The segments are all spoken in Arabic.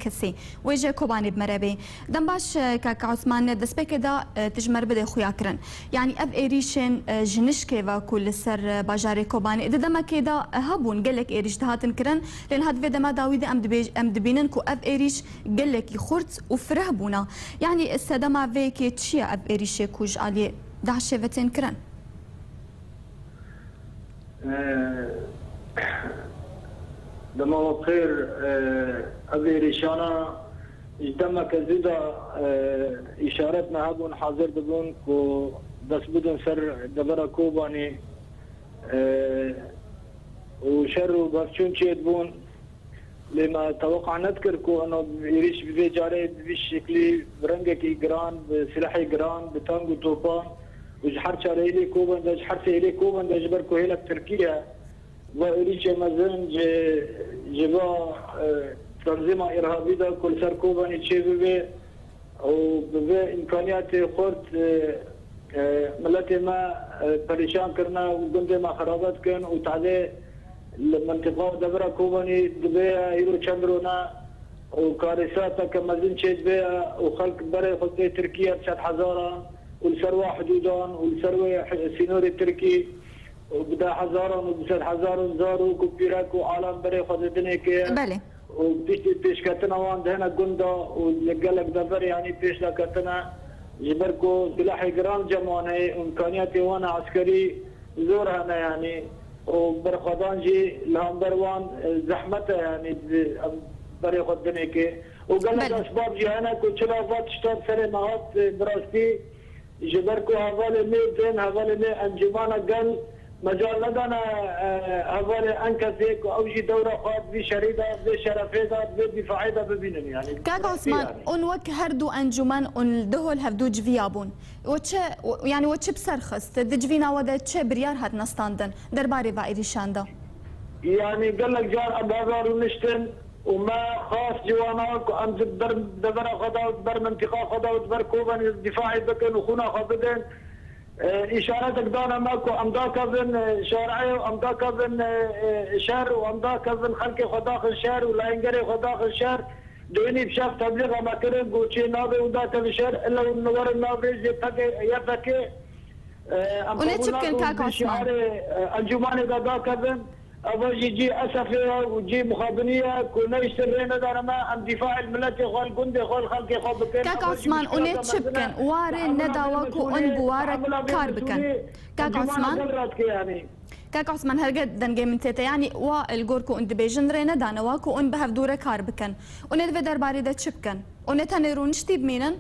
كسي ويجي كوباني بمرابي دنباش كاك عثمان دسبك دا تجمر بده خوياكرن يعني اب ايريشن جنش كيفا كل سر باجاري كوباني اذا دما كيدا هبون قالك ايريش دهاتن كرن لان هاد فيدا ما داويد ام دبينن كو اب ايريش قالك يخرت وفرهبونا يعني السدما فيكي تشيا اب ايريش كوج علي دعشفتن كرن دما بخير ابي ريشانا اجتمع كزيدا اشارتنا هبون حاضر دبون كو بس بدون سر دبرا كوباني وشر وبرشون شيد بون لما توقع نذكر كو انه يريش بذي جاري بالشكل برنجكي جران بسلاحي جران بتانجو توبان وجحر شاريلي كوبان دج حر سيلي كوبان دج بركو هيلك تركيا وإريش مازن جبا تنظيم إرهابي دا كل سر كوباني تشي ببي وببي إمكانيات خورت ملتي ما پریشان کرنا وگنده ما خرابات کن و تعدي المنطقة دبرا كوباني دبيا هيرو چندرونا وكارثات كمازن تشيد بيها وخلق بري خلقي تركيا 9,000 والسروة حدودان والسروة سينوري التركي وبدا حزارا وبسد حزارا زارو كوبيراك وعالم بري خدتني كي بله وبيش كتنا وان دهنا قندا ولقالك دبر يعني بيش لكتنا جبركو سلاحي جرام جماني وامكانياتي وانا عسكري زور هنا يعني وبرخدان جي لهمبر وان زحمته يعني بري خدتني كي وقال لك اسباب جي هنا كو شلافات شتاب سري مهات براستي جبركو هذول ميدين هذول مي انجمانا قال مجال لدنا هذول انكزيك او جي دوره خاط في شريده في شرفيده في دفاعيه ببينن يعني كاك عثمان اون وك هردو انجمان اون دهول هفدوج فيابون وتش يعني وتش بسرخص دجفينا ودا تش بريار هاد نستاندن درباري فايريشاندا يعني قال لك جار ابازار ونشتن وما خاص جواناك وام دبر خدا ودبر منطقه خدا ودبر كوبان الدفاعي بكن وخونا خابدن اشارتك دانا ماكو امداك بن شارعي وامداك بن شهر وامداك بن خلق خداخل شهر ولاينجري خداخل شهر دوني بشاف تبليغ ما كرن قوتشي نابي وداك الشهر الا النور النابي يفكي ونتشكن كاك عثمان انجماني داك بن أبغى يجي أسفة ويجي مخابنية كنا يشترينا دارما أم دفاع الملة خال جندي خال خلق خال بكن كاك عثمان أنت شبكن وارن نداوكو أن بوارك كاربكن كاك عثمان كاك عثمان هرجع دنجي من تيتا يعني والجوركو أن دبيجن رينا دانا واكو أن بهف دورة كاربكن أنت في درباري ده شبكن أنت هنيرون شتيب مينن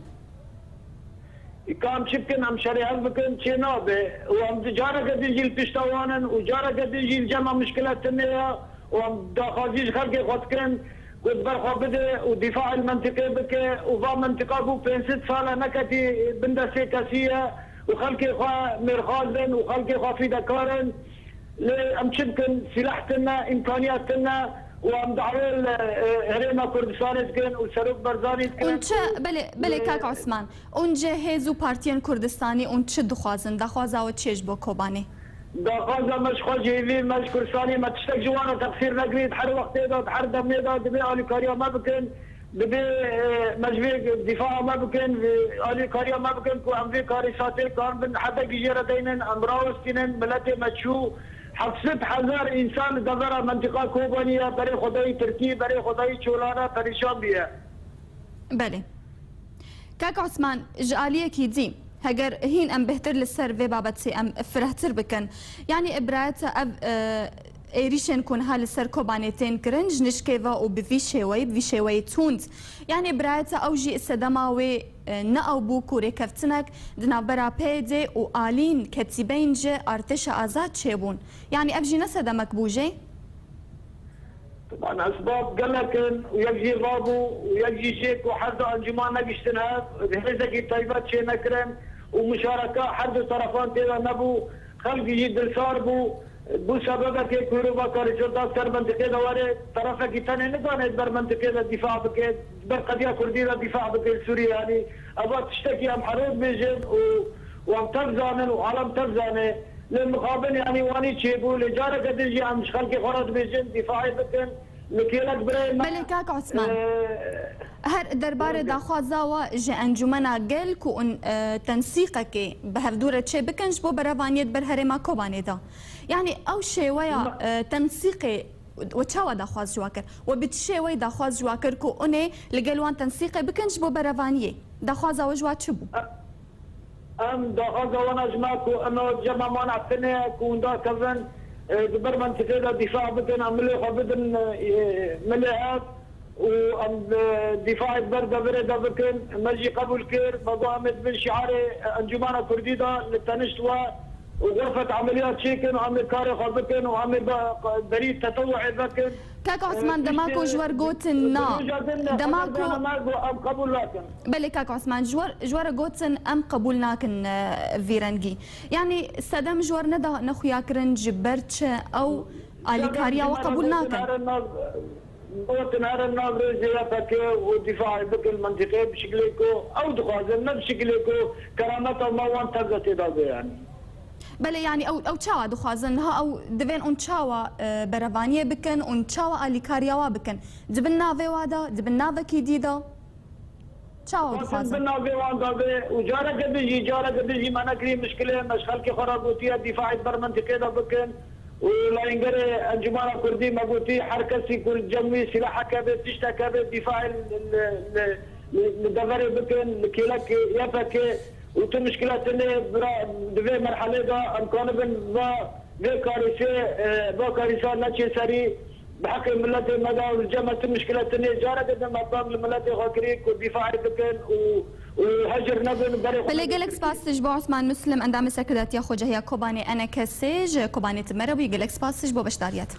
كام شبكن هم شريعة بكن شنابه وهم تجارة قد يجي البشتوانن وجارة قد يجي الجمع مشكلات تنيا وهم داخل خلق خدكن قد برخوا بده ودفاع المنطقة بك وفا منطقة بو بين 6 سالة نكتي بندا سيكاسية وخلق خوا مرخالن وخلق خوا في دكارن لأم شبكن سلاحتنا إمكانياتنا وام دعوال هرينا كردستان تكن وسروق برزاني تكن اونچ بله كاك عثمان اونجا هزو بارتيان كردستاني اونچ دخوازن دخوازا و تشيج بو كوباني دخوازا مش خجيبي مش كردستاني ما تشتك جوانا تقصير نقريد حر وقت دا حر دم دا دبي علي كاريا ما بكن دبي مجبي دفاع ما بكن علي كاريا ما بكن كو امري كاريساتي كان بن حدا جيرا دينن امراوستين ملتي مشو 7,000 انسان دبر منطقه كوبانيه بري خدای تركي بري خدای چولانا پریشان بيه بله كاك عثمان جاليه كيدي هجر هين ام بهتر للسر في بابتسي ام فرهتر بكن يعني ابرات اب ايريشن كون هال السر كوبانيتين كرنج نشكيفا وبفي شوي توند يعني برات اوجي السدماوي ناو بوكو ركفتنك دنابرا بيدي وآلين كتيبين جي ارتش ازاد شيبون يعني ابجي نسدمك بوجي طبعا اسباب قلكن ويجي رابو ويجي شيك وحد انجمان نقشتنها هزكي طيبات شي نكرن ومشاركه حد طرفان تيلا نبو خلق يجي دلسار بو سببك كوروبا كاريشودا سر منطقه دواره طرفك تاني ندانه بر منطقه الدفاع بك بر قضيه كرديه الدفاع بك سوريا يعني ابغى تشتكي ام حروب بيجن وام ترزانن وعالم ترزانه للمقابل يعني واني تشيبو لجاره قد يجي ام خلقي خرج بيجن دفاعي بكن لكيلك بري بله کاک عثمان هر درباره داخوازا و جه انجمنا گل کو ان تنسیقه که به هفدوره چه بکنج بو بروانیت بر هرما کوبانه دا يعني او شوية تنسيقي وتشاوى داخواز جواكر وبتشوي داخواز جواكر كو اني لقلوان تنسيقي بكنج بو برافانيه داخوازا وجوات شبو ام داخوازا وانا جماكو انه جمع مانع تنيا كون دا كفن دبر منطقه دا دفاع بدن عملوا بدن مليات وام دفاع بردا بردا بكن مجي قبول كير بضامد من شعار انجمانا كردي دا للتنشتوا وغرفة عمليات شيكن وعمل كاري خاطبكن وعمل بريد تطوعي بكن كاك عثمان دماكو جوار قوتن نا دماكو ام قبول لكن بله كاك عثمان جوار قوتن ام قبول ناكن فيرنجي يعني سدم جوار ندا نخويا كرن جبرتش او اليكاريا وقبول ناكن نهار الناظر زيارتك ودفاع بك المنطقه بشكلكو او دخازن بشكلكو كرامته ما وان تغطي يعني بله يعني او تشاوا دخازن ها او دبين اون تشاوا برافانيه بكن اون تشاوا اليكاريا بكن دبنا في وادا دبنا في كيديدا تشاوا دخازن دبنا في وادا وجاره قدجي ما نكري مشكله مشخل كي خرابوتيه دفاع برمنطقه دا بكن ولا ينقري انجمانا كردي ما قلتي حركه كل جمعي سلاح كابت تشتا كابت دفاع الدفاري بكن كيلك يفك وتم مشكلات اللي دفي مرحله دا امكان بن بكارثه ناتشي سري بحق الملات المدى والجمع تم مشكلات اللي جاره قدام مقام الملات غاكريك والدفاع بكن وهجر نبن بري بله گلک سپاس تجبو عثمان مسلم اندام سکردات یا خوجه یا کوبانی انا کسیج کوبانی تمروی گلک سپاس تجبو بشداریت